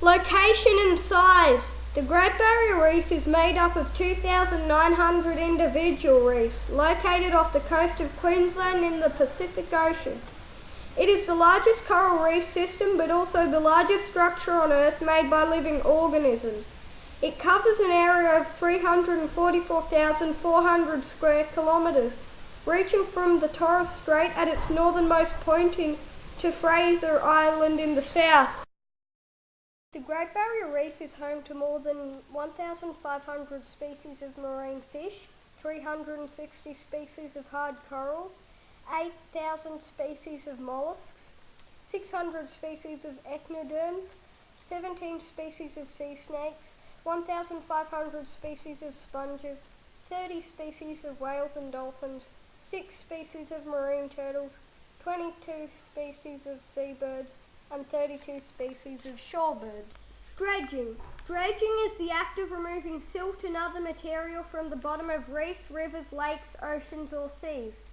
Location and size. The Great Barrier Reef is made up of 2,900 individual reefs located off the coast of Queensland in the Pacific Ocean. It is the largest coral reef system but also the largest structure on Earth made by living organisms. It covers an area of 344,400 square kilometres, reaching from the Torres Strait at its northernmost point to Fraser Island in the south. The Great Barrier Reef is home to more than 1,500 species of marine fish, 360 species of hard corals, 8,000 species of mollusks, 600 species of echinoderms, 17 species of sea snakes, 1,500 species of sponges, 30 species of whales and dolphins, 6 species of marine turtles, 22 species of seabirds, and 32 species of shorebirds. Dredging. Dredging is the act of removing silt and other material from the bottom of reefs, rivers, lakes, oceans, or seas.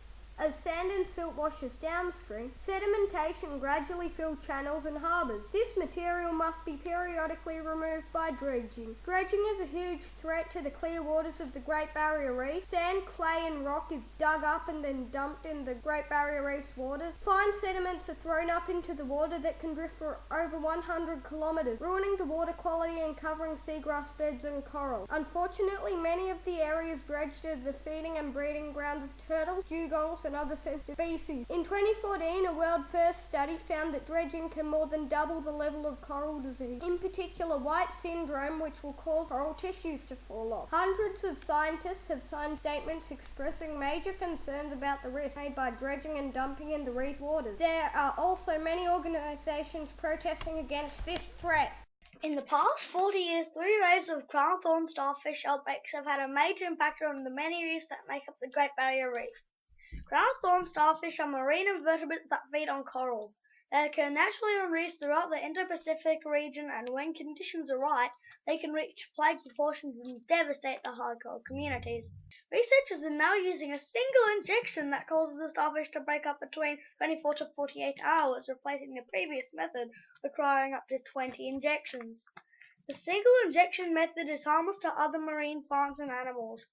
As sand and silt washes downstream, sedimentation gradually fills channels and harbours. This material must be periodically removed by dredging. Dredging is a huge threat to the clear waters of the Great Barrier Reef. Sand, clay and rock is dug up and then dumped in the Great Barrier Reef's waters. Fine sediments are thrown up into the water that can drift for over 100 kilometres, ruining the water quality and covering seagrass beds and coral. Unfortunately, many of the areas dredged are the feeding and breeding grounds of turtles, dugongs and other sensitive species. In 2014, a world first study found that dredging can more than double the level of coral disease, in particular white syndrome, which will cause coral tissues to fall off. Hundreds of scientists have signed statements expressing major concerns about the risks made by dredging and dumping into reef waters. There are also many organisations protesting against this threat. In the past 40 years, 3 waves of crown thorn starfish outbreaks have had a major impact on the many reefs that make up the Great Barrier Reef. Crown thorn starfish are marine invertebrates that feed on coral. They occur naturally on reefs throughout the Indo-Pacific region, and when conditions are right, they can reach plague proportions and devastate the hard coral communities. Researchers are now using a single injection that causes the starfish to break up between 24 to 48 hours, replacing the previous method requiring up to 20 injections. The single injection method is harmless to other marine plants and animals.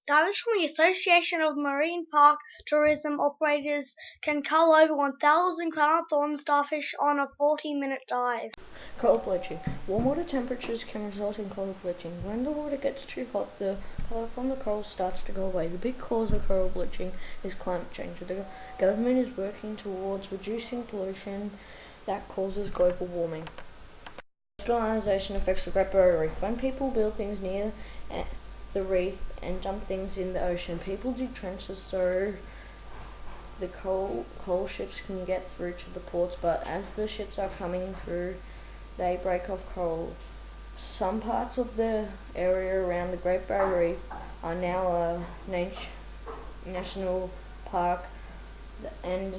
Divers from the Association of Marine Park Tourism Operators can cull over 1,000 crown thorn starfish on a 40-minute dive. Coral bleaching. Warm water temperatures can result in coral bleaching. When the water gets too hot, the colour from the coral starts to go away. The big cause of coral bleaching is climate change. The government is working towards reducing pollution that causes global warming. Industrialisation affects the Great Barrier Reef. When people build things near the reef and dump things in the ocean, people dig trenches so the coal ships can get through to the ports, but as the ships are coming through, they break off coral. Some parts of the area around the Great Barrier Reef are now a national park, and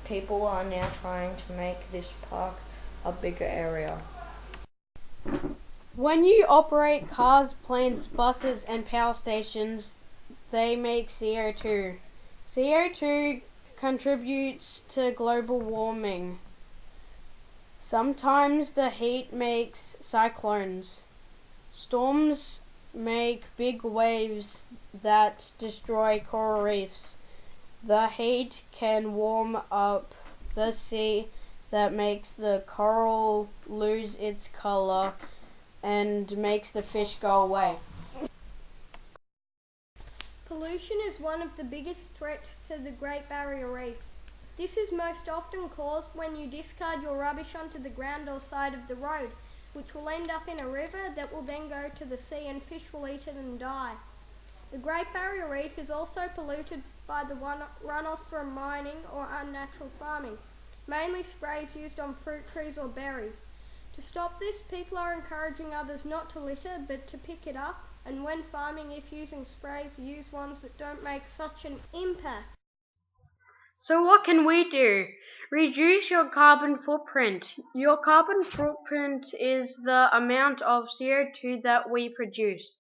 people are now trying to make this park a bigger area. When you operate cars, planes, buses, and power stations, they make CO2. CO2 contributes to global warming. Sometimes the heat makes cyclones. Storms make big waves that destroy coral reefs. The heat can warm up the sea that makes the coral lose its color and makes the fish go away. Pollution is one of the biggest threats to the Great Barrier Reef. This is most often caused when you discard your rubbish onto the ground or side of the road, which will end up in a river that will then go to the sea and fish will eat it and die. The Great Barrier Reef is also polluted by the runoff from mining or unnatural farming, mainly sprays used on fruit trees or berries. To stop this, people are encouraging others not to litter but to pick it up, and when farming, if using sprays, use ones that don't make such an impact. So what can we do? Reduce your carbon footprint. Your carbon footprint is the amount of CO2 that we produce.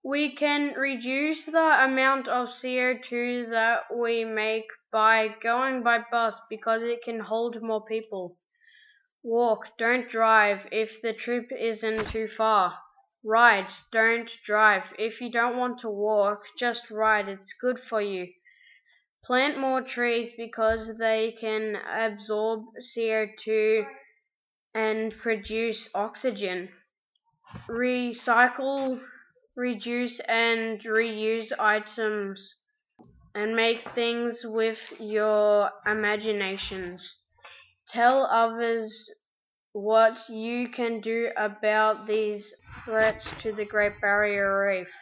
We can reduce the amount of CO2 that we make by going by bus because it can hold more people. Walk, don't drive if the trip isn't too far. Ride, don't drive. If you don't want to walk, just ride. It's good for you. Plant more trees because they can absorb CO2 and produce oxygen. Recycle, reduce, and reuse items and make things with your imaginations. Tell others what you can do about these threats to the Great Barrier Reef.